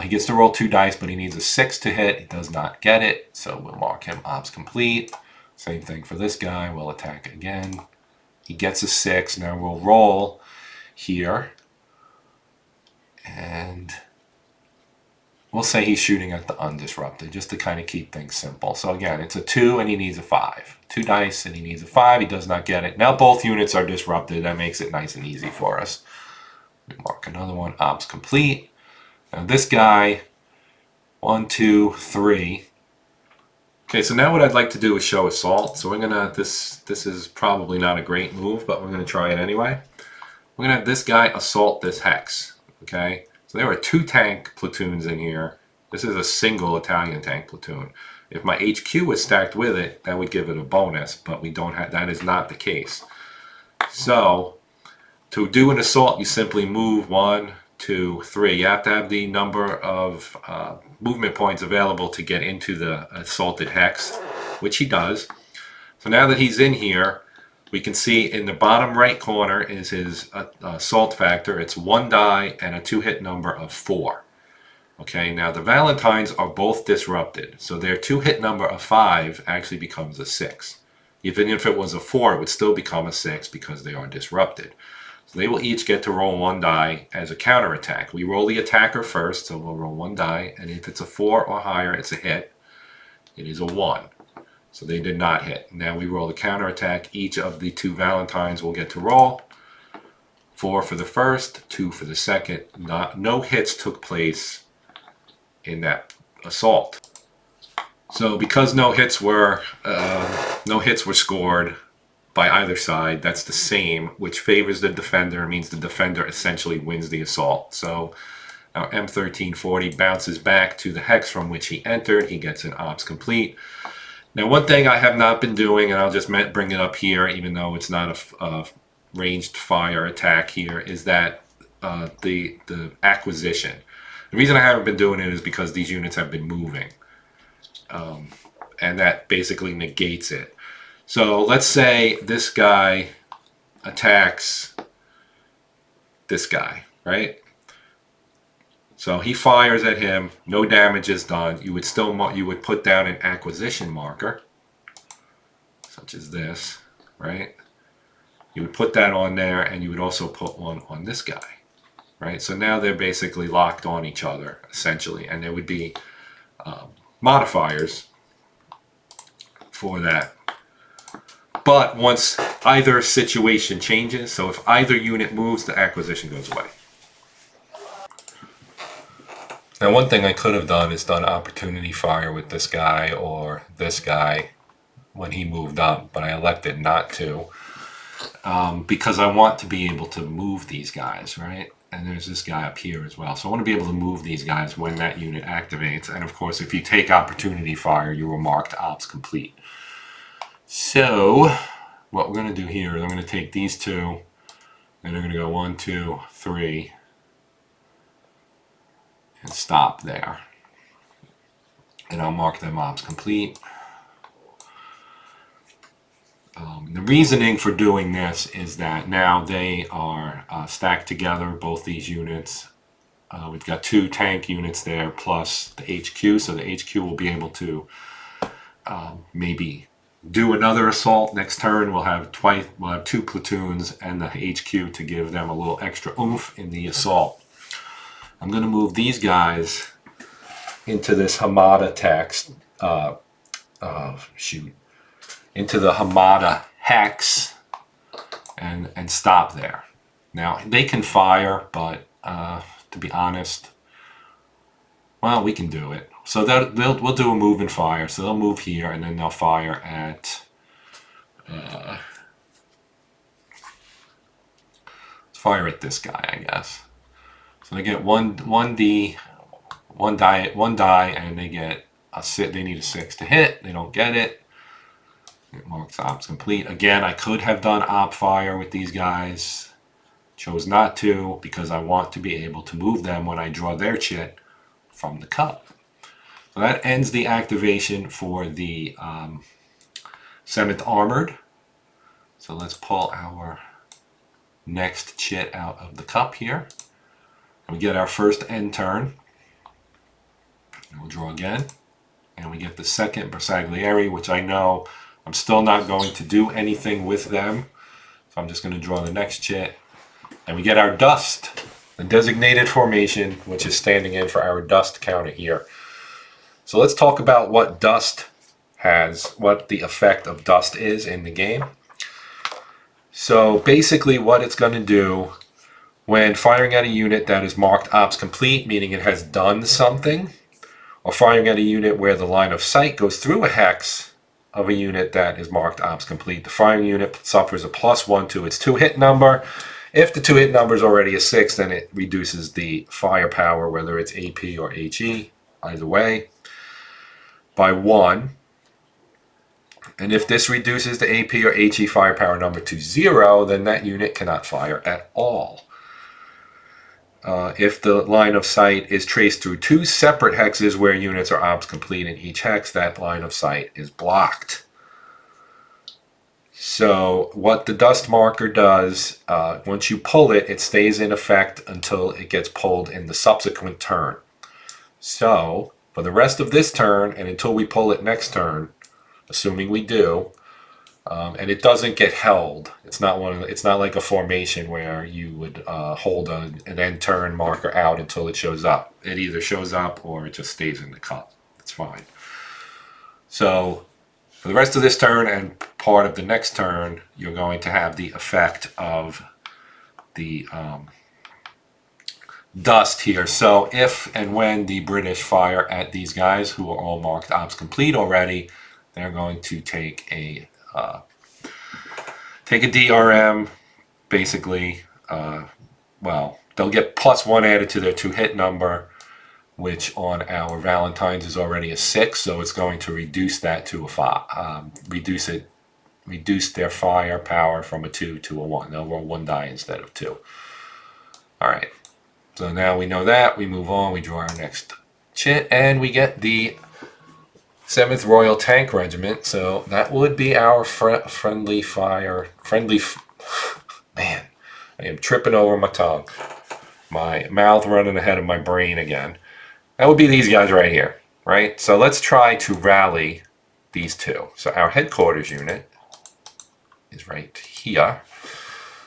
He gets to roll 2 dice, but he needs a 6 to hit. He does not get it, so we'll mark him ops complete. Same thing for this guy. We'll attack again. He gets a 6. Now we'll roll here. And we'll say he's shooting at the undisrupted, just to kind of keep things simple. So again, it's a 2 and he needs a 5. 2 dice and he needs a 5. He does not get it. Now both units are disrupted. That makes it nice and easy for us. We mark another one, ops complete. Now this guy, 1, 2, 3. Okay, so now what I'd like to do is show assault. So we're gonna, this is probably not a great move, but we're gonna try it anyway. We're gonna have this guy assault this hex, okay? So there are 2 tank platoons in here. This is a single Italian tank platoon. If my HQ was stacked with it, that would give it a bonus, but we don't have, that is not the case. So to do an assault, you simply move 1, 2, 3. You have to have the number of movement points available to get into the assaulted hex, which he does. So now that he's in here, we can see in the bottom right corner is his assault factor. It's 1 die and a 2-hit number of 4. Okay, now the Valentines are both disrupted, so their 2-hit number of 5 actually becomes a 6. Even if it was a 4, it would still become a 6 because they are disrupted. So they will each get to roll 1 die as a counterattack. We roll the attacker first, so we'll roll 1 die, and if it's a 4 or higher, it's a hit. It is a 1. So they did not hit. Now we roll the counterattack. Each of the 2 Valentines will get to roll. 4 for the first, 2 for the second. No hits took place in that assault. So because no hits were scored by either side, that's the same, which favors the defender, means the defender essentially wins the assault. So our M1340 bounces back to the hex from which he entered. He gets an ops complete. Now, one thing I have not been doing, and I'll just bring it up here, even though it's not a ranged fire attack here, is that the acquisition. The reason I haven't been doing it is because these units have been moving, and that basically negates it. So let's say this guy attacks this guy, right? So he fires at him, no damage is done. You would put down an acquisition marker, such as this, right? You would put that on there, and you would also put one on this guy, right? So now they're basically locked on each other, essentially, and there would be modifiers for that. But once either situation changes, so if either unit moves, the acquisition goes away. Now, one thing I could have done is done opportunity fire with this guy or this guy when he moved up, but I elected not to because I want to be able to move these guys, right? And there's this guy up here as well. So I want to be able to move these guys when that unit activates. And of course, if you take opportunity fire, you are marked ops complete. So what we're going to do here is I'm going to take these 2, and they're going to go 1, 2, 3, and stop there. And I'll mark them ops complete. The reasoning for doing this is that now they are stacked together, both these units. We've got 2 tank units there plus the HQ, so the HQ will be able to maybe do another assault next turn. We'll have 2 platoons and the HQ to give them a little extra oomph in the assault. I'm going to move these guys into this Hamada text. Into the Hamada hex and stop there. Now they can fire, but to be honest, well, we can do it. So we'll do a move and fire. So they'll move here, and then they'll fire at. Let's fire at this guy, I guess. So they get one die, and they get a 6. They need a 6 to hit. They don't get it. It marks ops complete. Again, I could have done op fire with these guys. Chose not to because I want to be able to move them when I draw their chit from the cup. So that ends the activation for the 7th Armored. So let's pull our next chit out of the cup here. And we get our first end turn. And we'll draw again. And we get the 2nd Bersaglieri, which I know I'm still not going to do anything with them. So I'm just going to draw the next chit. And we get our dust, the designated formation, which is standing in for our dust counter here. So let's talk about what dust has, what the effect of dust is in the game. So basically what it's going to do when firing at a unit that is marked ops complete, meaning it has done something, or firing at a unit where the line of sight goes through a hex of a unit that is marked ops complete, the firing unit suffers a +1 to its 2-hit number. If the 2-hit number is already a 6, then it reduces the firepower, whether it's AP or HE, either way, by 1. And if this reduces the AP or HE firepower number to 0, then that unit cannot fire at all. If the line of sight is traced through 2 separate hexes where units are ops complete in each hex, that line of sight is blocked. So what the dust marker does, once you pull it, it stays in effect until it gets pulled in the subsequent turn. So for the rest of this turn and until we pull it next turn, assuming we do, and it doesn't get held. It's not it's not like a formation where you would hold an end turn marker out until it shows up. It either shows up or it just stays in the cup. It's fine. So for the rest of this turn and part of the next turn, you're going to have the effect of the dust here. So if and when the British fire at these guys who are all marked ops complete already, they're going to take a DRM, basically. Well, they'll get +1 added to their 2-hit number, which on our Valentine's is already a 6, so it's going to reduce that to a 5. Reduce their firepower from a 2 to a 1. They'll roll 1 die instead of 2. All right. So now we know that. We move on. We draw our next chit, and we get the 7th Royal Tank Regiment. So that would be our friendly fire. Man, I am tripping over my tongue. My mouth running ahead of my brain again. That would be these guys right here, right? So let's try to rally these two. So our headquarters unit is right here.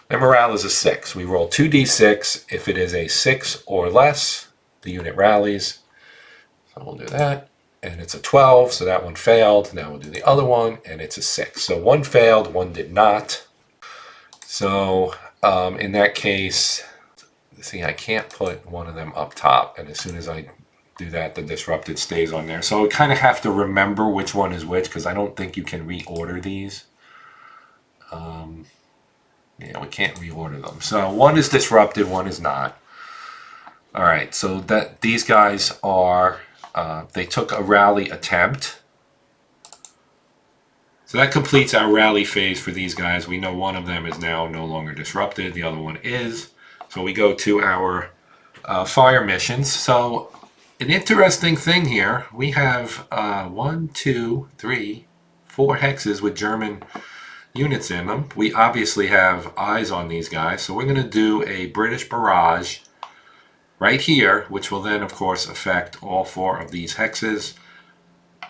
And morale is a 6. We roll 2d6. If it is a 6 or less, the unit rallies. So we'll do that. And it's a 12, so that one failed. Now we'll do the other one, and it's a 6. So one failed, one did not. So in that case, see, I can't put one of them up top. And as soon as I do that, the disrupted stays on there. So I kind of have to remember which one is which, because I don't think you can reorder these. Yeah, we can't reorder them. So one is disrupted, one is not. All right, so that these guys are, they took a rally attempt. So that completes our rally phase for these guys. We know one of them is now no longer disrupted, the other one is. So we go to our fire missions. So an interesting thing here, we have 1, 2, 3, 4 hexes with German units in them. We obviously have eyes on these guys, so we're going to do a British barrage right here, which will then of course affect all 4 of these hexes,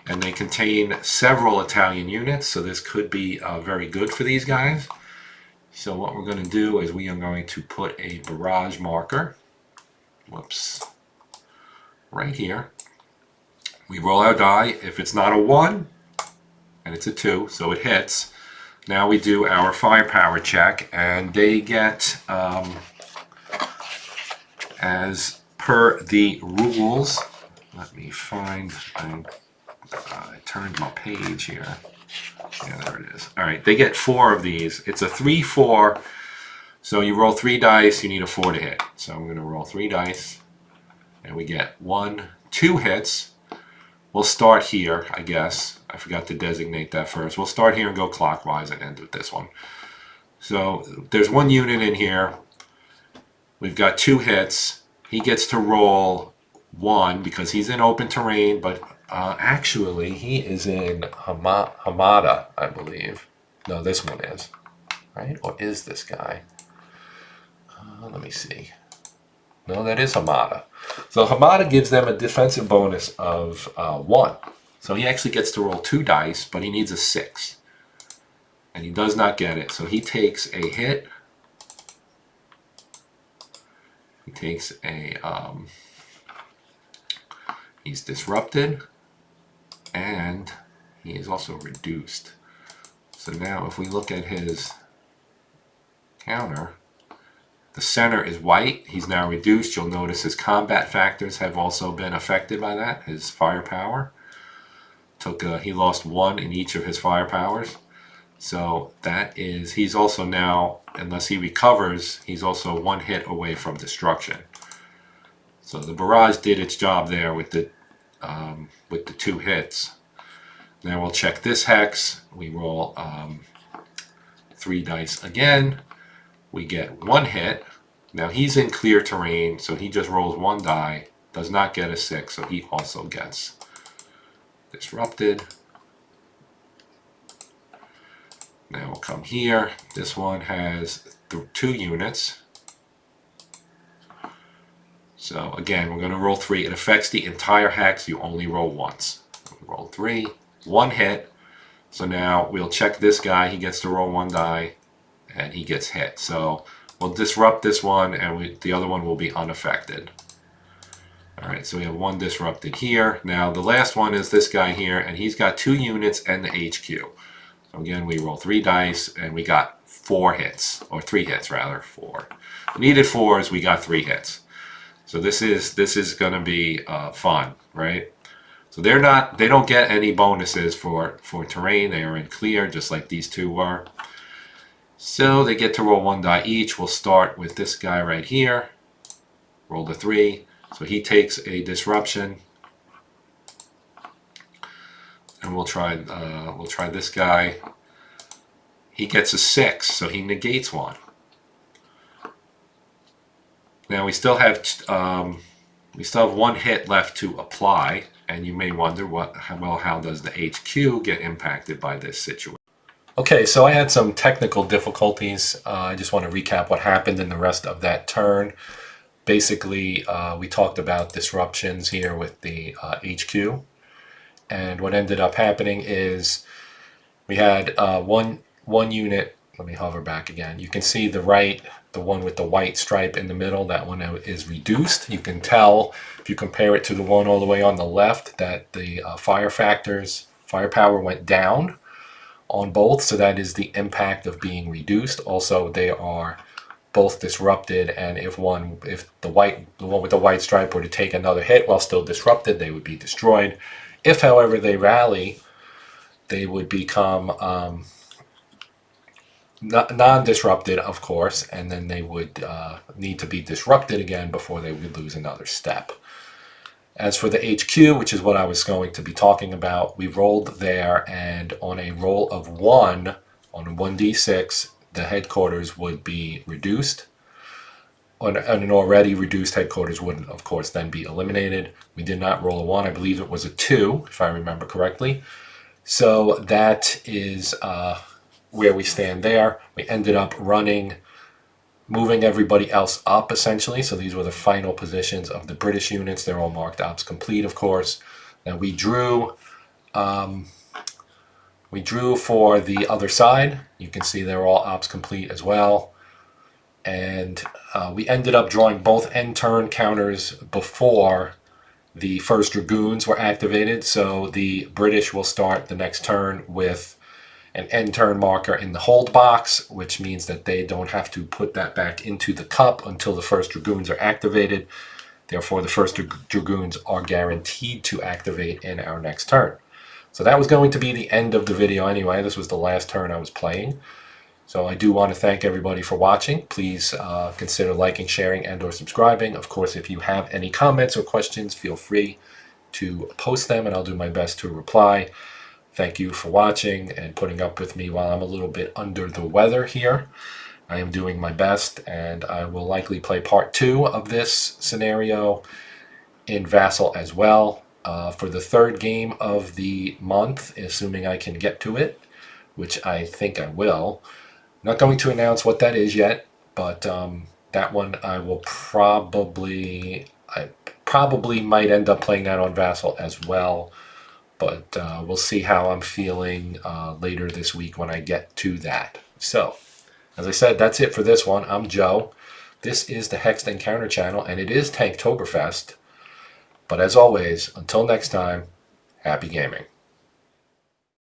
and they contain several Italian units, so this could be very good for these guys. So what we're going to do is we are going to put a barrage marker, whoops, right here. We roll our die. If it's not a 1 and it's a 2, so it hits. Now we do our firepower check, and they get, as per the rules, let me find, I turned my page here. Yeah, there it is. All right, they get 4 of these. It's a 3-4, so you roll 3 dice, you need a 4 to hit. So I'm going to roll 3 dice, and we get 1, 2 hits. We'll start here, I guess. I forgot to designate that first. We'll start here and go clockwise and end with this one. So there's 1 unit in here. We've got 2 hits. He gets to roll 1 because he's in open terrain, but actually he is in Hamada, I believe. No, this one is, right? Or is this guy? Let me see. No, that is Hamada. So Hamada gives them a defensive bonus of 1. So he actually gets to roll 2 dice, but he needs a 6. And he does not get it. So he takes a hit. He takes a, he's disrupted. And he is also reduced. So now if we look at his counter, the center is white. He's now reduced. You'll notice his combat factors have also been affected by that. His firepower. He lost 1 in each of his firepowers. So that is, he's also now, unless he recovers, he's also 1 hit away from destruction. So the barrage did its job there with the 2 hits. Now we'll check this hex. We roll 3 dice again. We get 1 hit. Now he's in clear terrain, so he just rolls 1 die, does not get a 6, so he also gets disrupted. Now we'll come here. This one has 2 units. So again, we're going to roll 3. It affects the entire hex. You only roll once. Roll 3, 1 hit. So now we'll check this guy. He gets to roll 1 die, and he gets hit. So we'll disrupt this one, and the other one will be unaffected. All right, so we have 1 disrupted here. Now the last one is this guy here, and he's got 2 units and the HQ. So again, we roll 3 dice, and we got 4 hits, or 3 hits rather. 4. We needed 4s. We got 3 hits. So this is going to be fun, right? So they don't get any bonuses for terrain. They are in clear, just like these 2 were. So they get to roll 1 die each. We'll start with this guy right here. Roll the 3. So he takes a disruption. And we'll try this guy. He gets a 6, so he negates 1. Now we still have 1 hit left to apply, and you may wonder how does the HQ get impacted by this situation? Okay, so I had some technical difficulties. I just want to recap what happened in the rest of that turn. Basically, we talked about disruptions here with the HQ, and what ended up happening is we had one unit. Let me hover back again. You can see the one with the white stripe in the middle, that one is reduced. You can tell if you compare it to the one all the way on the left that the firepower went down on both, so that is the impact of being reduced. Also, they are both disrupted, and if the one with the white stripe were to take another hit while still disrupted, they would be destroyed. If, however, they rally, they would become non-disrupted, of course, and then they would need to be disrupted again before they would lose another step. As for the HQ, which is what I was going to be talking about, we rolled there, and on a roll of 1, on a 1d6, the headquarters would be reduced. And an already reduced headquarters would, of course, then be eliminated. We did not roll a 1. I believe it was a 2, if I remember correctly. So that is where we stand there. We ended up moving everybody else up, essentially. So these were the final positions of the British units. They're all marked ops complete, of course. Now we drew for the other side. You can see they're all ops complete as well. And we ended up drawing both end turn counters before the first Dragoons were activated. So the British will start the next turn with an end turn marker in the hold box, which means that they don't have to put that back into the cup until the first Dragoons are activated. Therefore, the first Dragoons are guaranteed to activate in our next turn. So that was going to be the end of the video anyway. This was the last turn I was playing. So I do want to thank everybody for watching. Please consider liking, sharing, and or subscribing. Of course, if you have any comments or questions, feel free to post them, and I'll do my best to reply. Thank you for watching and putting up with me while I'm a little bit under the weather here. I am doing my best, and I will likely play part 2 of this scenario in Vassal as well for the 3rd game of the month, assuming I can get to it, which I think I will. I'm not going to announce what that is yet, but that one I probably might end up playing that on Vassal as well. But we'll see how I'm feeling later this week when I get to that. So, as I said, that's it for this one. I'm Joe. This is the Hexed Encounter channel, and it is Tanktoberfest. But as always, until next time, happy gaming.